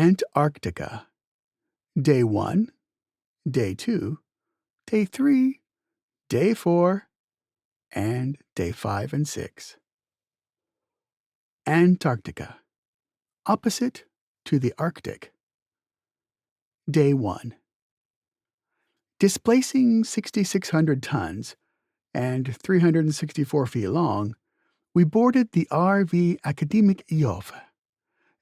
Antarctica. Day 1, Day 2, Day 3, Day 4, and Day 5 and 6. Antarctica. Opposite to the Arctic. Day 1. Displacing 6,600 tons and 364 feet long, we boarded the RV Academic Iov,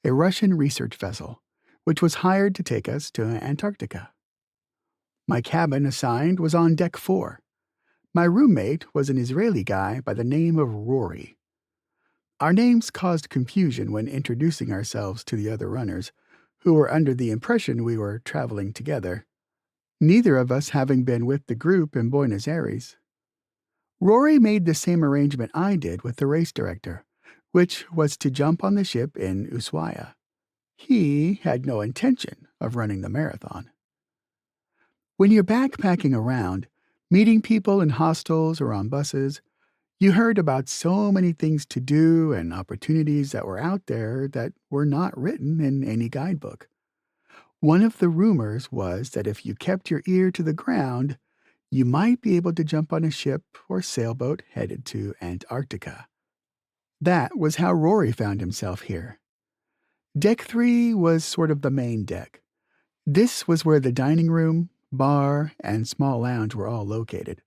a Russian research vessel, which was hired to take us to Antarctica. My cabin assigned was on Deck 4. My roommate was an Israeli guy by the name of Rory. Our names caused confusion when introducing ourselves to the other runners, who were under the impression we were traveling together, neither of us having been with the group in Buenos Aires. Rory made the same arrangement I did with the race director, which was to jump on the ship in Ushuaia. He had no intention of running the marathon. When you're backpacking around, meeting people in hostels or on buses, you heard about so many things to do and opportunities that were out there that were not written in any guidebook. One of the rumors was that if you kept your ear to the ground, you might be able to jump on a ship or sailboat headed to Antarctica. That was how Rory found himself here. Deck 3 was sort of the main deck. This was where the dining room, bar, and small lounge were all located.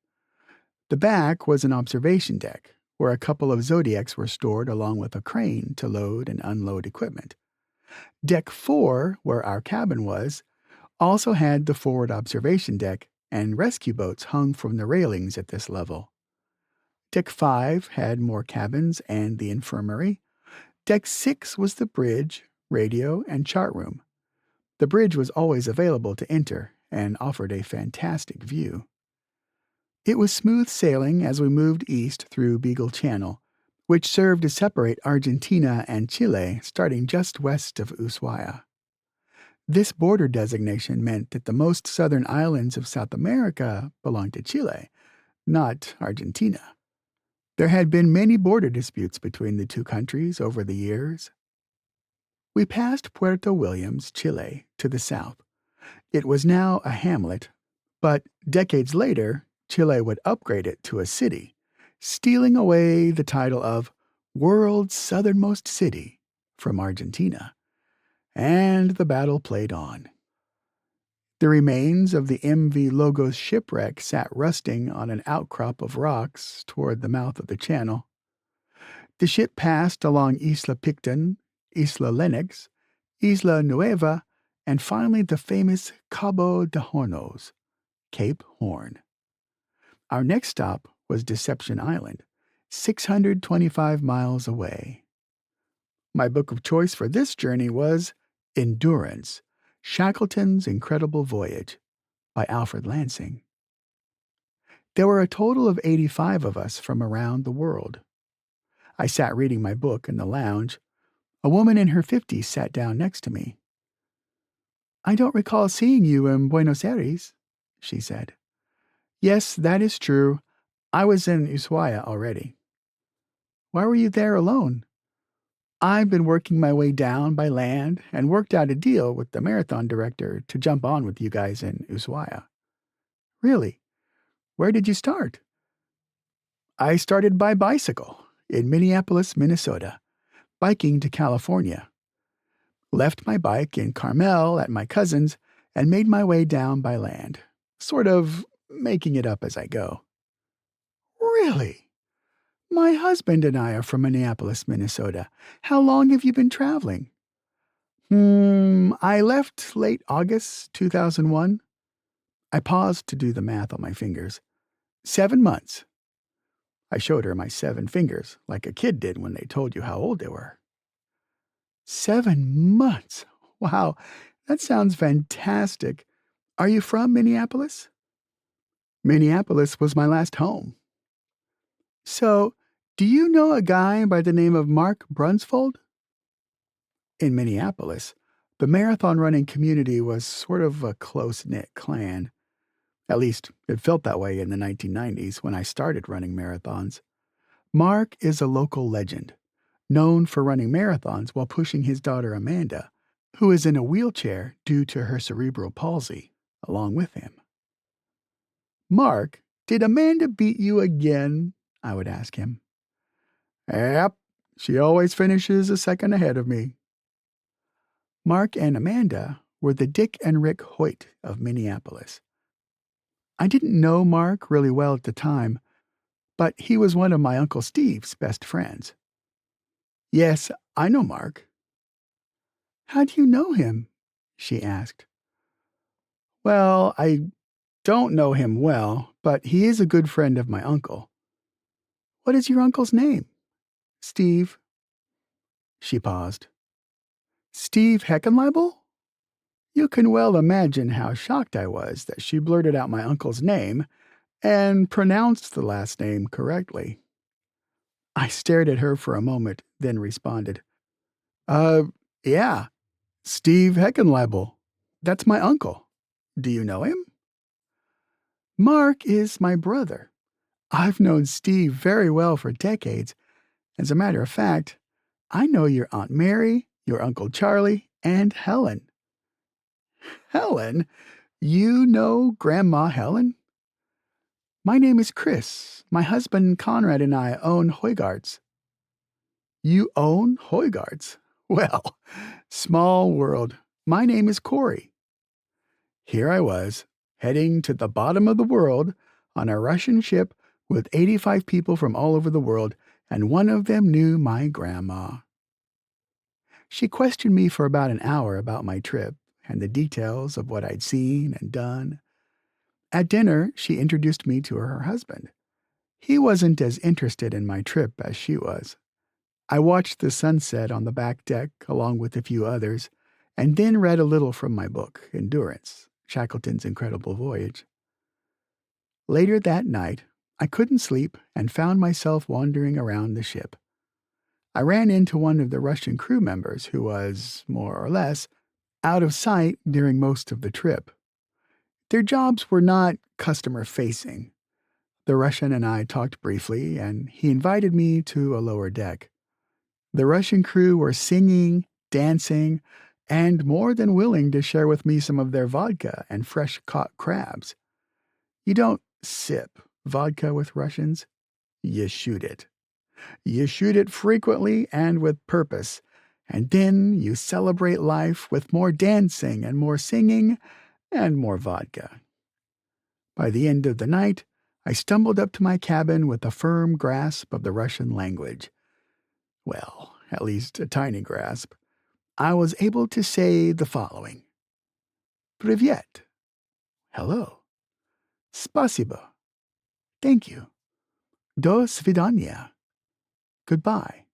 The back was an observation deck, where a couple of Zodiacs were stored along with a crane to load and unload equipment. Deck 4, where our cabin was, also had the forward observation deck and rescue boats hung from the railings at this level. Deck 5 had more cabins and the infirmary. Deck 6 was the bridge, radio, and chart room. The bridge was always available to enter and offered a fantastic view. It was smooth sailing as we moved east through Beagle Channel, which served to separate Argentina and Chile starting just west of Ushuaia. This border designation meant that the most southern islands of South America belonged to Chile, not Argentina. There had been many border disputes between the two countries over the years. We passed Puerto Williams, Chile, to the south. It was now a hamlet, but decades later, Chile would upgrade it to a city, stealing away the title of World's Southernmost City from Argentina. And the battle played on. The remains of the MV Logos shipwreck sat rusting on an outcrop of rocks toward the mouth of the channel. The ship passed along Isla Picton, Isla Lennox, Isla Nueva, and finally the famous Cabo de Hornos, Cape Horn. Our next stop was Deception Island, 625 miles away. My book of choice for this journey was Endurance, Shackleton's Incredible Voyage by Alfred Lansing. There were a total of 85 of us from around the world. I sat reading my book in the lounge. A woman in her 50s sat down next to me. "I don't recall seeing you in Buenos Aires," she said. "Yes, that is true. I was in Ushuaia already." "Why were you there alone?" "I've been working my way down by land and worked out a deal with the marathon director to jump on with you guys in Ushuaia." "Really? Where did you start?" "I started by bicycle in Minneapolis, Minnesota, biking to California. Left my bike in Carmel at my cousin's and made my way down by land, sort of making it up as I go." "Really? My husband and I are from Minneapolis, Minnesota. How long have you been traveling?" I left late August 2001. I paused to do the math on my fingers. 7 months. I showed her my 7 fingers, like a kid did when they told you how old they were. 7 months? Wow, that sounds fantastic. Are you from Minneapolis? Minneapolis was my last home. So, do you know a guy by the name of Mark Brunsfold? In Minneapolis, the marathon running community was sort of a close-knit clan. At least, it felt that way in the 1990s when I started running marathons. Mark is a local legend, known for running marathons while pushing his daughter Amanda, who is in a wheelchair due to her cerebral palsy, along with him. "Mark, did Amanda beat you again?" I would ask him. "Yep, she always finishes a second ahead of me." Mark and Amanda were the Dick and Rick Hoyt of Minneapolis. I didn't know Mark really well at the time, but he was one of my Uncle Steve's best friends. "Yes, I know Mark." "How do you know him?" she asked. "Well, I don't know him well, but he is a good friend of my uncle." "What is your uncle's name?" "Steve." She paused. "Steve Heckenleibel?" You can well imagine how shocked I was that she blurted out my uncle's name and pronounced the last name correctly. I stared at her for a moment, then responded, Uh, yeah, Steve Heckenleibel. That's my uncle. Do you know him?" "Mark is my brother. I've known Steve very well for decades. As a matter of fact, I know your Aunt Mary, your Uncle Charlie, and Helen." "Helen? You know Grandma Helen?" "My name is Chris. My husband Conrad and I own Hoygarts." "You own Hoygarts? Well, small world. My name is Cory." Here I was, heading to the bottom of the world on a Russian ship with 85 people from all over the world, and one of them knew my grandma. She questioned me for about an hour about my trip and the details of what I'd seen and done. At dinner, she introduced me to her husband. He wasn't as interested in my trip as she was. I watched the sunset on the back deck along with a few others, and then read a little from my book, Endurance, Shackleton's Incredible Voyage. Later that night, I couldn't sleep and found myself wandering around the ship. I ran into one of the Russian crew members who was, more or less, out of sight during most of the trip. Their jobs were not customer-facing. The Russian and I talked briefly, and he invited me to a lower deck. The Russian crew were singing, dancing, and more than willing to share with me some of their vodka and fresh-caught crabs. You don't sip vodka with Russians. You shoot it. You shoot it frequently and with purpose, and then you celebrate life with more dancing and more singing and more vodka. By the end of the night, I stumbled up to my cabin with a firm grasp of the Russian language. Well, at least a tiny grasp. I was able to say the following: Privyet. Hello. Spasibo. Thank you. Do svidania. Goodbye.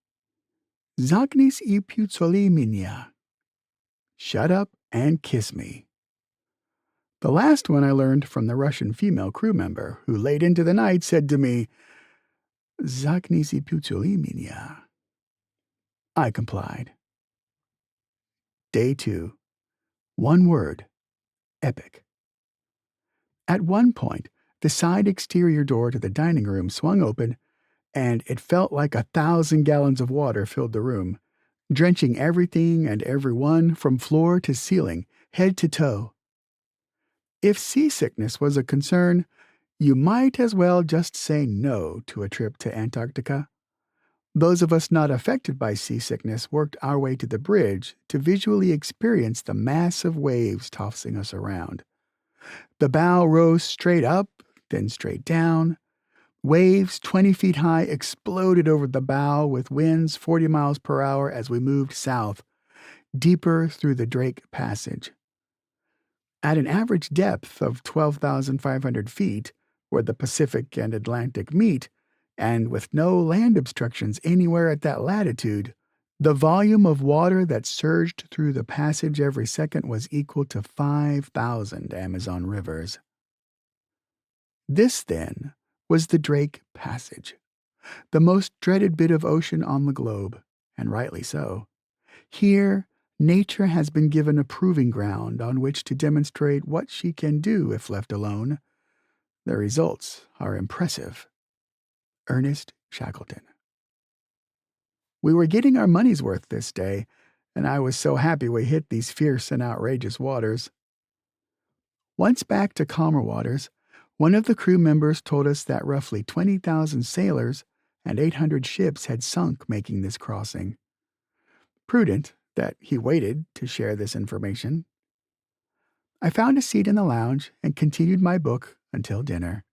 Zagnis I putsoli minya. Shut up and kiss me. The last one I learned from the Russian female crew member who late into the night said to me, Zagnis I putsoli minya. I complied. Day 2. One word. Epic. At one point, the side exterior door to the dining room swung open, and it felt like 1,000 gallons of water filled the room, drenching everything and everyone from floor to ceiling, head to toe. If seasickness was a concern, you might as well just say no to a trip to Antarctica. Those of us not affected by seasickness worked our way to the bridge to visually experience the massive waves tossing us around. The bow rose straight up, then straight down. Waves 20 feet high exploded over the bow with winds 40 miles per hour as we moved south, deeper through the Drake Passage. At an average depth of 12,500 feet, where the Pacific and Atlantic meet, and with no land obstructions anywhere at that latitude, the volume of water that surged through the passage every second was equal to 5,000 Amazon rivers. This, then, was the Drake Passage, the most dreaded bit of ocean on the globe, and rightly so. Here, nature has been given a proving ground on which to demonstrate what she can do if left alone. The results are impressive. Ernest Shackleton. We were getting our money's worth this day, and I was so happy we hit these fierce and outrageous waters. Once back to calmer waters, one of the crew members told us that roughly 20,000 sailors and 800 ships had sunk making this crossing. Prudent that he waited to share this information. I found a seat in the lounge and continued my book until dinner.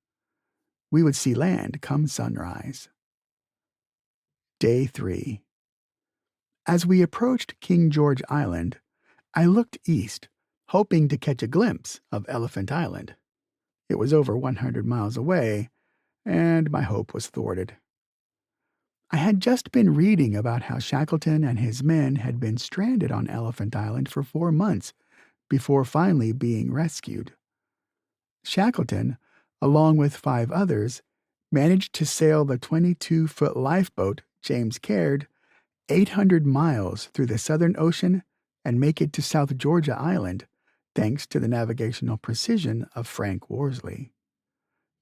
We would see land come sunrise. Day 3. As we approached King George Island, I looked east, hoping to catch a glimpse of Elephant Island. It was over 100 miles away, and my hope was thwarted. I had just been reading about how Shackleton and his men had been stranded on Elephant Island for 4 months before finally being rescued. Shackleton, along with 5 others, managed to sail the 22-foot lifeboat James Caird 800 miles through the Southern Ocean and make it to South Georgia Island, thanks to the navigational precision of Frank Worsley.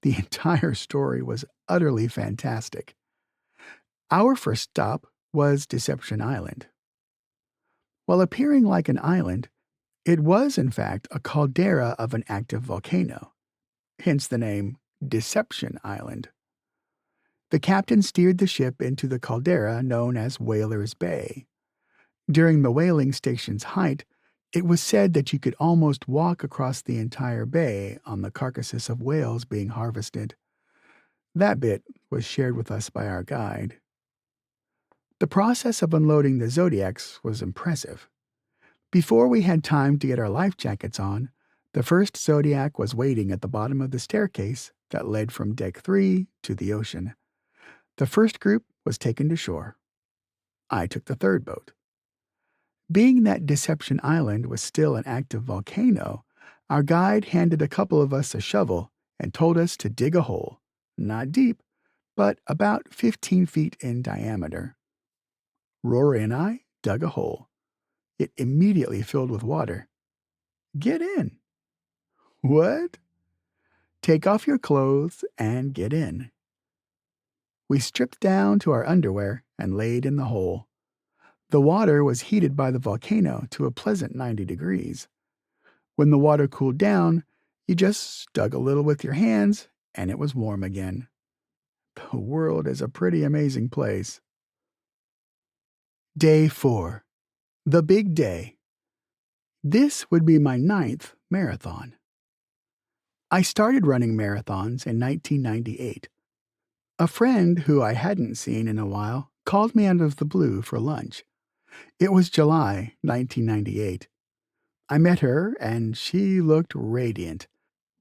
The entire story was utterly fantastic. Our first stop was Deception Island. While appearing like an island, it was in fact a caldera of an active volcano, hence the name Deception Island. The captain steered the ship into the caldera known as Whaler's Bay. During the whaling station's height, it was said that you could almost walk across the entire bay on the carcasses of whales being harvested. That bit was shared with us by our guide. The process of unloading the Zodiacs was impressive. Before we had time to get our life jackets on, the first Zodiac was waiting at the bottom of the staircase that led from Deck 3 to the ocean. The first group was taken to shore. I took the third boat. Being that Deception Island was still an active volcano, our guide handed a couple of us a shovel and told us to dig a hole, not deep, but about 15 feet in diameter. Rory and I dug a hole. It immediately filled with water. Get in. What? Take off your clothes and get in. We stripped down to our underwear and laid in the hole. The water was heated by the volcano to a pleasant 90 degrees. When the water cooled down, you just dug a little with your hands and it was warm again. The world is a pretty amazing place. Day 4. The big day. This would be my 9th marathon. I started running marathons in 1998. A friend who I hadn't seen in a while called me out of the blue for lunch. It was July 1998. I met her and she looked radiant.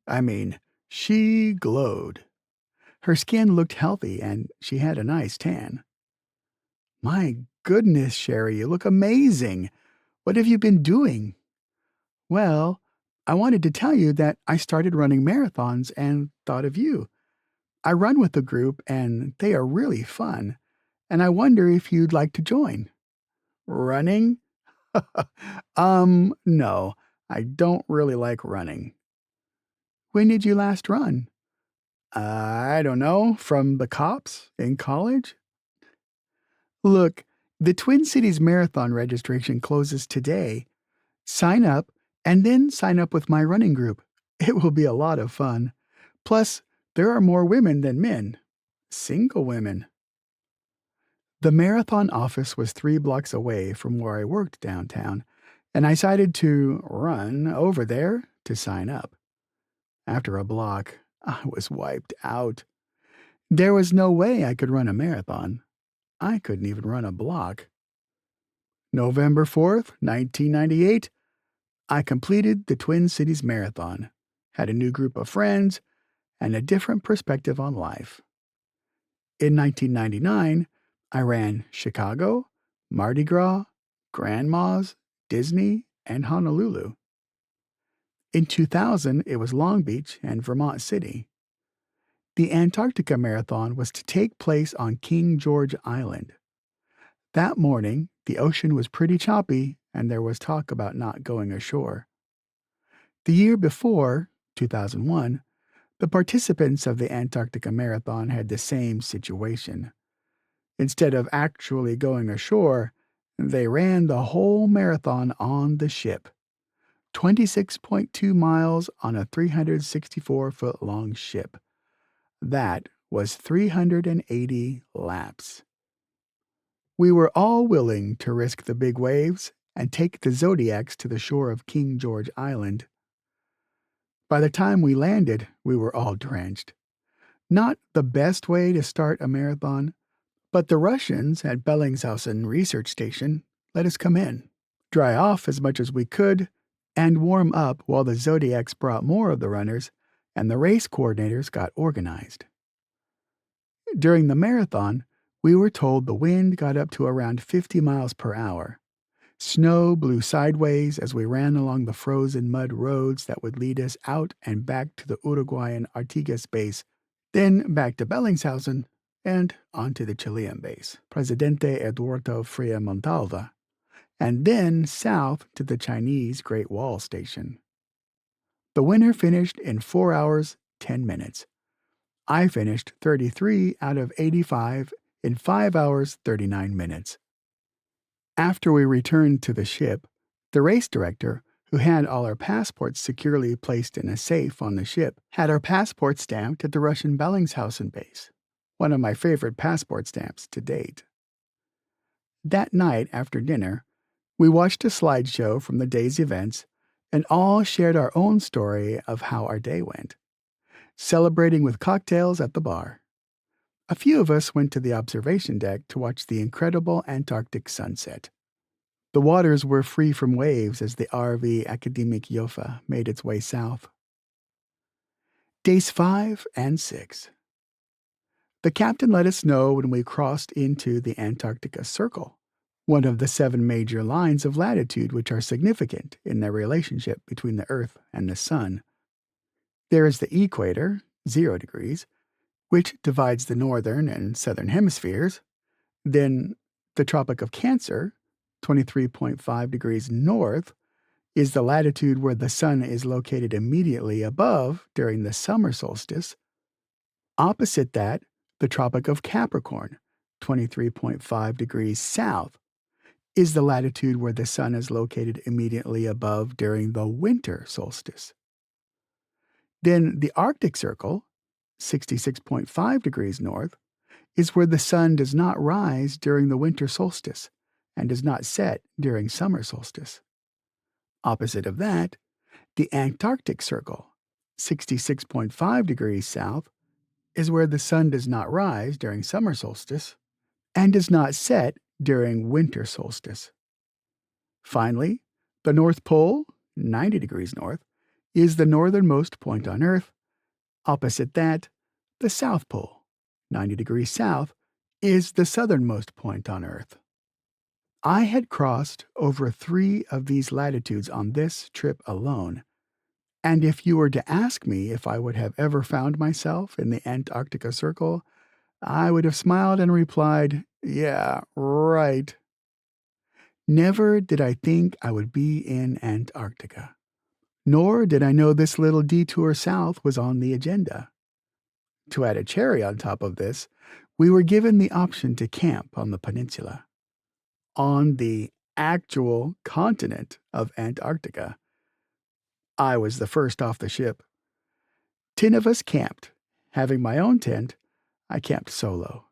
I mean, she glowed. Her skin looked healthy and she had a nice tan. My goodness, Sherry, you look amazing. What have you been doing? Well, I wanted to tell you that I started running marathons and thought of you. I run with the group and they are really fun, and I wonder if you'd like to join. Running? No, I don't really like running. When did you last run? I don't know, from the cops in college? Look, the Twin Cities Marathon registration closes today. Sign up and then sign up with my running group. It will be a lot of fun. Plus, there are more women than men. Single women. The marathon office was 3 blocks away from where I worked downtown, and I decided to run over there to sign up. After a block, I was wiped out. There was no way I could run a marathon. I couldn't even run a block. November 4th, 1998, I completed the Twin Cities Marathon, had a new group of friends, and a different perspective on life. In 1999, I ran Chicago, Mardi Gras, Grandma's, Disney, and Honolulu. In 2000, it was Long Beach and Vermont City. The Antarctica Marathon was to take place on King George Island. That morning, the ocean was pretty choppy and there was talk about not going ashore. The year before, 2001, the participants of the Antarctica Marathon had the same situation. Instead of actually going ashore, They ran the whole marathon on the ship, 26.2 miles on a 364-foot-long ship. That was 380 laps. We were all willing to risk the big waves and take the Zodiacs to the shore of King George Island. By the time we landed, we were all drenched. Not the best way to start a marathon, but the Russians at Bellingshausen Research Station let us come in, dry off as much as we could, and warm up while the Zodiacs brought more of the runners and the race coordinators got organized. During the marathon, we were told the wind got up to around 50 miles per hour. Snow blew sideways as we ran along the frozen mud roads that would lead us out and back to the Uruguayan Artigas base, then back to Bellingshausen, and onto the Chilean base, Presidente Eduardo Frei Montalva, and then south to the Chinese Great Wall Station. The winner finished in 4 hours, 10 minutes. I finished 33 out of 85 in 5 hours, 39 minutes. After we returned to the ship, the race director, who had all our passports securely placed in a safe on the ship, had our passports stamped at the Russian Bellingshausen base, one of my favorite passport stamps to date. That night after dinner, we watched a slideshow from the day's events and all shared our own story of how our day went, celebrating with cocktails at the bar. A few of us went to the observation deck to watch the incredible Antarctic sunset. The waters were free from waves as the RV Academic Yofa made its way south. Days 5 and 6. The captain let us know when we crossed into the Antarctica Circle, one of the 7 major lines of latitude which are significant in their relationship between the Earth and the Sun. There is the equator, 0 degrees, which divides the northern and southern hemispheres. Then the Tropic of Cancer, 23.5 degrees north, is the latitude where the sun is located immediately above during the summer solstice. Opposite that, the Tropic of Capricorn, 23.5 degrees south, is the latitude where the sun is located immediately above during the winter solstice. Then the Arctic Circle, 66.5 degrees north, is where the sun does not rise during the winter solstice and does not set during summer solstice. Opposite of that, the Antarctic Circle, 66.5 degrees south, is where the sun does not rise during summer solstice and does not set during winter solstice. Finally, the North Pole, 90 degrees north, is the northernmost point on Earth. Opposite that, the South Pole, 90 degrees south, is the southernmost point on Earth. I had crossed over 3 of these latitudes on this trip alone, and if you were to ask me if I would have ever found myself in the Antarctica Circle, I would have smiled and replied, "Yeah, right." Never did I think I would be in Antarctica, nor did I know this little detour south was on the agenda. To add a cherry on top of this, we were given the option to camp on the peninsula, on the actual continent of Antarctica. I was the first off the ship. 10 of us camped. Having my own tent, I camped solo.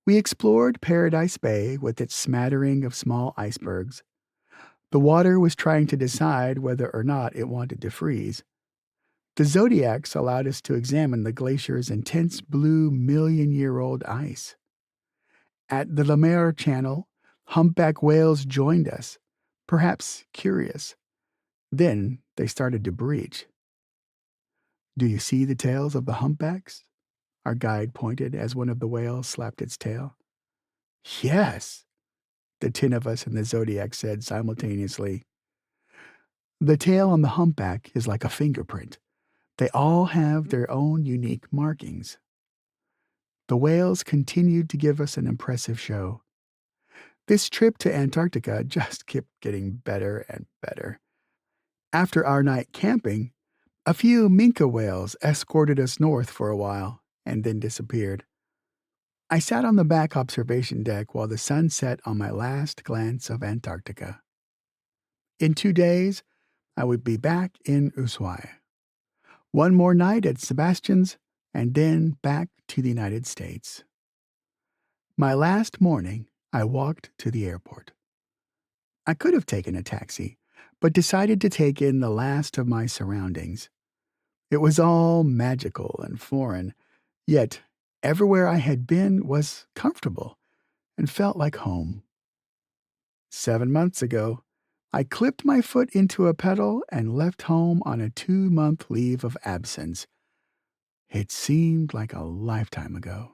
We explored Paradise Bay with its smattering of small icebergs. The water was trying to decide whether or not it wanted to freeze. The Zodiacs allowed us to examine the glacier's intense blue million-year-old ice. At the Lemaire Channel, humpback whales joined us, perhaps curious. Then they started to breach. "Do you see the tails of the humpbacks?" Our guide pointed as one of the whales slapped its tail. "Yes," the 10 of us in the Zodiac said simultaneously. The tail on the humpback is like a fingerprint. They all have their own unique markings. The whales continued to give us an impressive show. This trip to Antarctica just kept getting better and better. After our night camping, a few minke whales escorted us north for a while and then disappeared. I sat on the back observation deck while the sun set on my last glance of Antarctica. In 2 days, I would be back in Ushuaia. One more night at Sebastian's, and then back to the United States. My last morning, I walked to the airport. I could have taken a taxi, but decided to take in the last of my surroundings. It was all magical and foreign, yet everywhere I had been was comfortable and felt like home. 7 months ago, I clipped my foot into a pedal and left home on a 2-month leave of absence. It seemed like a lifetime ago.